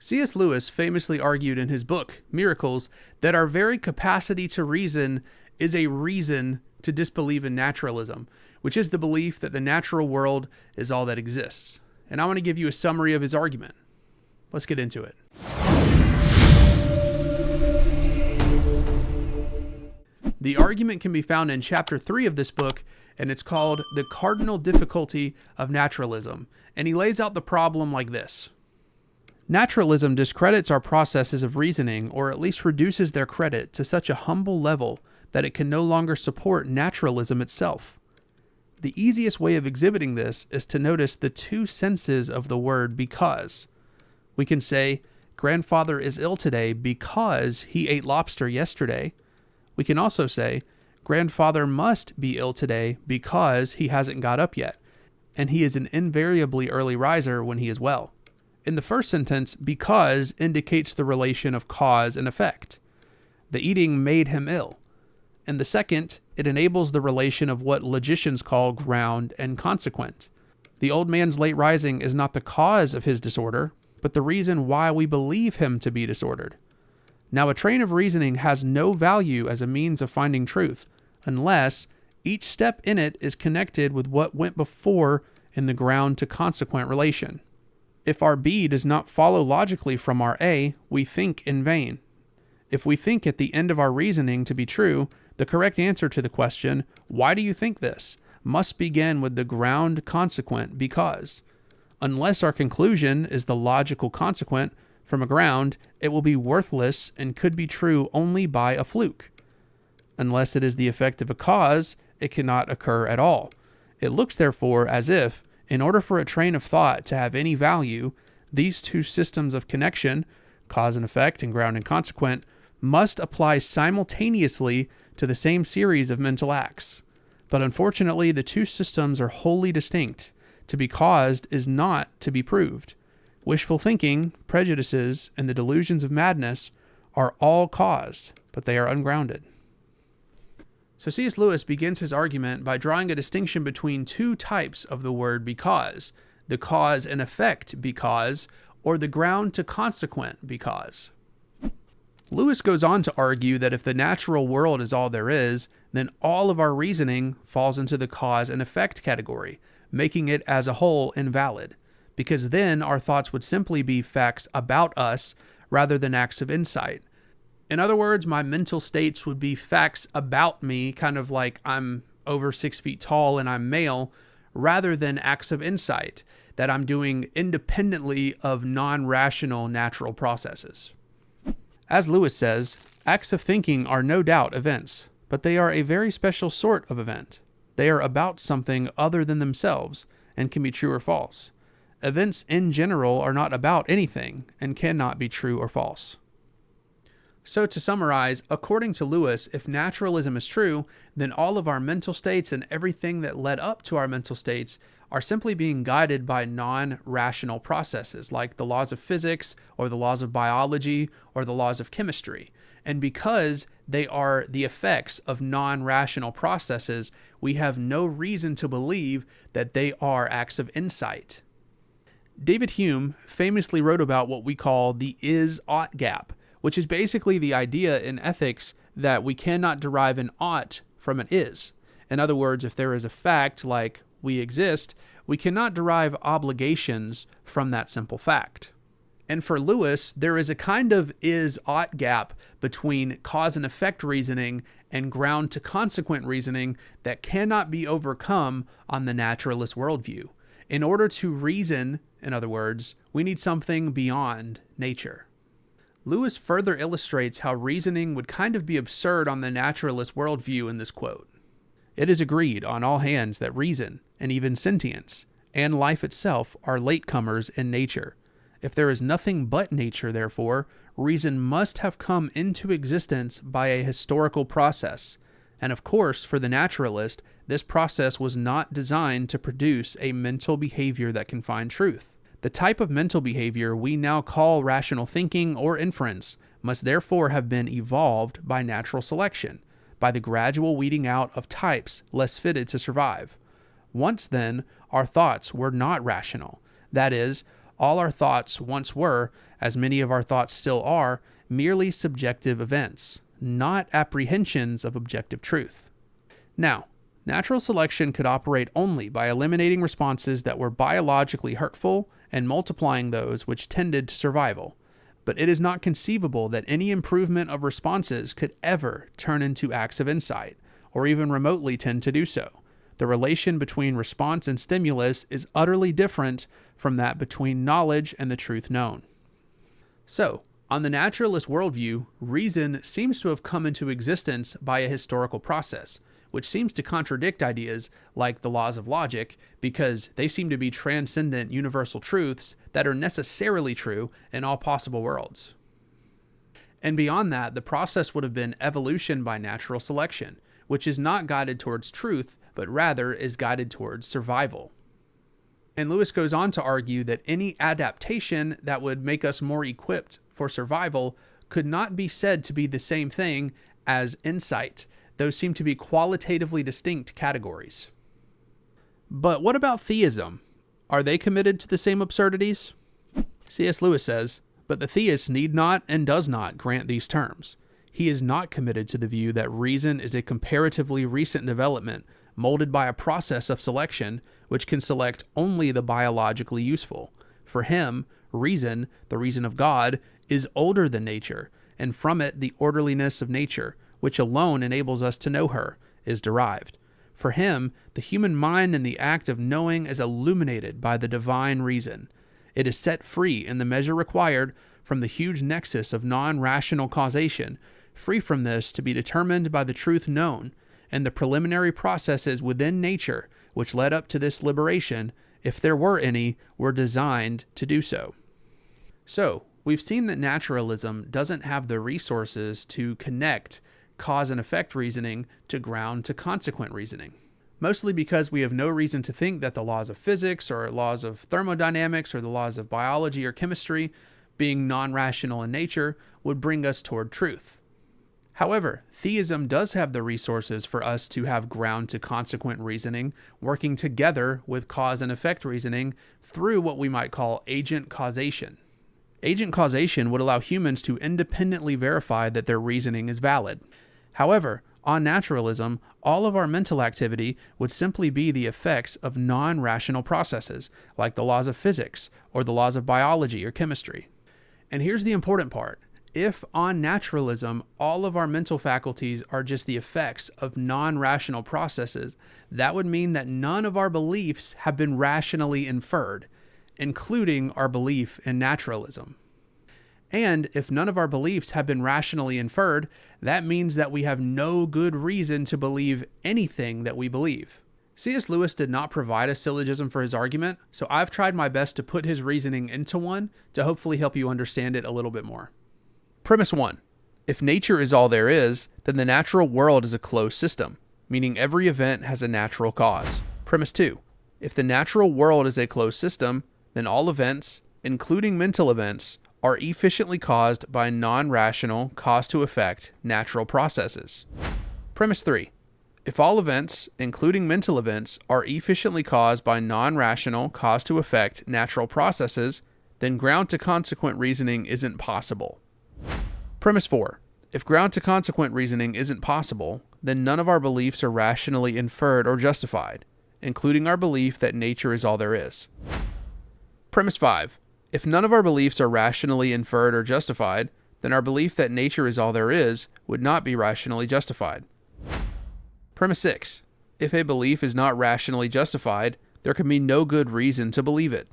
C.S. Lewis famously argued in his book, Miracles, that our very capacity to reason is a reason to disbelieve in naturalism, which is the belief that the natural world is all that exists. And I want to give you a summary of his argument. Let's get into it. The argument can be found in chapter 3 of this book, and it's called The Cardinal Difficulty of Naturalism. And he lays out the problem like this. Naturalism discredits our processes of reasoning, or at least reduces their credit to such a humble level that it can no longer support naturalism itself. The easiest way of exhibiting this is to notice the two senses of the word because. We can say, grandfather is ill today because he ate lobster yesterday. We can also say, grandfather must be ill today because he hasn't got up yet, and he is an invariably early riser when he is well. In the first sentence, because indicates the relation of cause and effect. The eating made him ill. In the second, it enables the relation of what logicians call ground and consequent. The old man's late rising is not the cause of his disorder, but the reason why we believe him to be disordered. Now, a train of reasoning has no value as a means of finding truth, unless each step in it is connected with what went before in the ground to consequent relation. If our B does not follow logically from our A, we think in vain. If we think at the end of our reasoning to be true, the correct answer to the question, why do you think this, must begin with the ground consequent because. Unless our conclusion is the logical consequent from a ground, it will be worthless and could be true only by a fluke. Unless it is the effect of a cause, it cannot occur at all. It looks therefore as if, in order for a train of thought to have any value, these two systems of connection, cause and effect and ground and consequent, must apply simultaneously to the same series of mental acts. But unfortunately, the two systems are wholly distinct. To be caused is not to be proved. Wishful thinking, prejudices, and the delusions of madness are all caused, but they are ungrounded. So C.S. Lewis begins his argument by drawing a distinction between two types of the word because, the cause and effect because, or the ground to consequent because. Lewis goes on to argue that if the natural world is all there is, then all of our reasoning falls into the cause and effect category, making it as a whole invalid, because then our thoughts would simply be facts about us rather than acts of insight. In other words, my mental states would be facts about me, kind of like I'm over 6 feet tall and I'm male, rather than acts of insight that I'm doing independently of non-rational natural processes. As Lewis says, acts of thinking are no doubt events, but they are a very special sort of event. They are about something other than themselves and can be true or false. Events in general are not about anything and cannot be true or false. So to summarize, according to Lewis, if naturalism is true, then all of our mental states and everything that led up to our mental states are simply being guided by non-rational processes like the laws of physics or the laws of biology or the laws of chemistry. And because they are the effects of non-rational processes, we have no reason to believe that they are acts of insight. David Hume famously wrote about what we call the is-ought gap, which is basically the idea in ethics that we cannot derive an ought from an is. In other words, if there is a fact like we exist, we cannot derive obligations from that simple fact. And for Lewis, there is a kind of is-ought gap between cause and effect reasoning and ground to consequent reasoning that cannot be overcome on the naturalist worldview. In order to reason, in other words, we need something beyond nature. Lewis further illustrates how reasoning would kind of be absurd on the naturalist worldview in this quote. It is agreed on all hands that reason, and even sentience, and life itself are latecomers in nature. If there is nothing but nature, therefore, reason must have come into existence by a historical process. And of course, for the naturalist, this process was not designed to produce a mental behavior that can find truth. The type of mental behavior we now call rational thinking or inference must therefore have been evolved by natural selection, by the gradual weeding out of types less fitted to survive. Once then, our thoughts were not rational. That is, All our thoughts once were, as many of our thoughts still are, merely subjective events, not apprehensions of objective truth. Now, natural selection could operate only by eliminating responses that were biologically hurtful and multiplying those which tended to survival. But it is not conceivable that any improvement of responses could ever turn into acts of insight, or even remotely tend to do so. The relation between response and stimulus is utterly different from that between knowledge and the truth known. So, on the naturalist worldview, reason seems to have come into existence by a historical process, which seems to contradict ideas like the laws of logic because they seem to be transcendent universal truths that are necessarily true in all possible worlds. And beyond that, the process would have been evolution by natural selection, which is not guided towards truth, but rather is guided towards survival. And Lewis goes on to argue that any adaptation that would make us more equipped for survival could not be said to be the same thing as insight. Those seem to be qualitatively distinct categories. But what about theism? Are they committed to the same absurdities? C.S. Lewis says, but the theist need not and does not grant these terms. He is not committed to the view that reason is a comparatively recent development molded by a process of selection which can select only the biologically useful. For him, reason, the reason of God, is older than nature, and from it the orderliness of nature, which alone enables us to know her, is derived. For him, the human mind in the act of knowing is illuminated by the divine reason. It is set free in the measure required from the huge nexus of non-rational causation, free from this to be determined by the truth known, and the preliminary processes within nature which led up to this liberation, if there were any, were designed to do so. So, we've seen that naturalism doesn't have the resources to connect cause and effect reasoning to ground to consequent reasoning. Mostly because we have no reason to think that the laws of physics or laws of thermodynamics or the laws of biology or chemistry, being non-rational in nature, would bring us toward truth. However, theism does have the resources for us to have ground to consequent reasoning, working together with cause and effect reasoning through what we might call agent causation. Agent causation would allow humans to independently verify that their reasoning is valid. However, on naturalism, all of our mental activity would simply be the effects of non-rational processes, like the laws of physics or the laws of biology or chemistry. And here's the important part. If on naturalism, all of our mental faculties are just the effects of non-rational processes, that would mean that none of our beliefs have been rationally inferred, including our belief in naturalism. And if none of our beliefs have been rationally inferred, that means that we have no good reason to believe anything that we believe. C.S. Lewis did not provide a syllogism for his argument, so I've tried my best to put his reasoning into one to hopefully help you understand it a little bit more. Premise 1. If nature is all there is, then the natural world is a closed system, meaning every event has a natural cause. Premise 2. If the natural world is a closed system, then all events, including mental events, are efficiently caused by non-rational cause-to-effect natural processes. Premise 3. If all events, including mental events, are efficiently caused by non-rational cause-to-effect natural processes, then ground-to-consequent reasoning isn't possible. Premise 4. If ground-to-consequent reasoning isn't possible, then none of our beliefs are rationally inferred or justified, including our belief that nature is all there is. Premise 5. If none of our beliefs are rationally inferred or justified, then our belief that nature is all there is would not be rationally justified. Premise 6. If a belief is not rationally justified, there can be no good reason to believe it.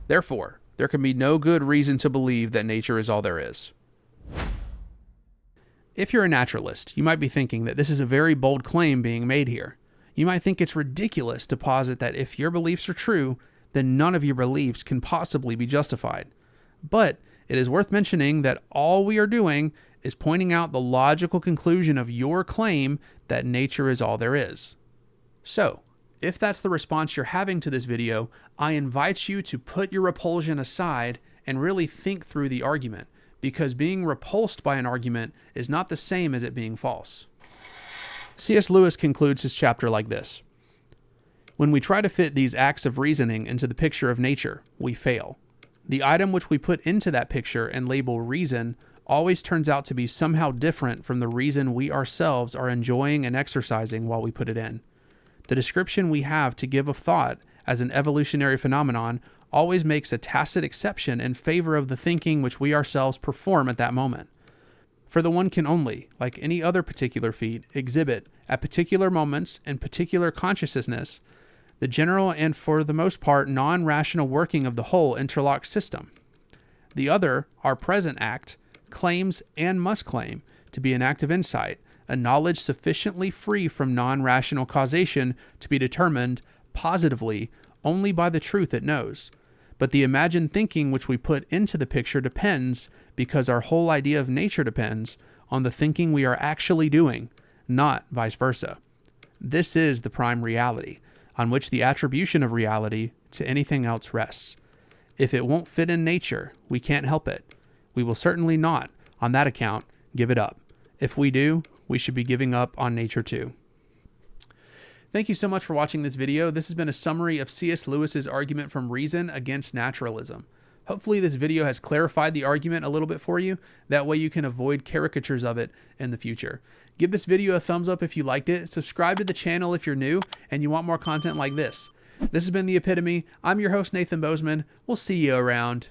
Therefore, there can be no good reason to believe that nature is all there is. If you're a naturalist, you might be thinking that this is a very bold claim being made here. You might think it's ridiculous to posit that if your beliefs are true, then none of your beliefs can possibly be justified. But it is worth mentioning that all we are doing is pointing out the logical conclusion of your claim that nature is all there is. So, if that's the response you're having to this video, I invite you to put your repulsion aside and really think through the argument, because being repulsed by an argument is not the same as it being false. C.S. Lewis concludes his chapter like this. When we try to fit these acts of reasoning into the picture of nature, we fail. The item which we put into that picture and label reason always turns out to be somehow different from the reason we ourselves are enjoying and exercising while we put it in. The description we have to give of thought as an evolutionary phenomenon always makes a tacit exception in favor of the thinking which we ourselves perform at that moment. For the one can only, like any other particular feat, exhibit, at particular moments and particular consciousness, the general and for the most part non-rational working of the whole interlocked system. The other, our present act, claims and must claim to be an act of insight, a knowledge sufficiently free from non-rational causation to be determined positively only by the truth it knows. But the imagined thinking which we put into the picture depends, because our whole idea of nature depends, on the thinking we are actually doing, not vice versa. This is the prime reality, on which the attribution of reality to anything else rests. If it won't fit in nature, we can't help it. We will certainly not, on that account, give it up. If we do, we should be giving up on nature too. Thank you so much for watching this video. This has been a summary of C.S. Lewis's argument from reason against naturalism. Hopefully this video has clarified the argument a little bit for you. That way you can avoid caricatures of it in the future. Give this video a thumbs up if you liked it. Subscribe to the channel if you're new and you want more content like this. This has been The Epitome. I'm your host, Nathan Bozeman. We'll see you around.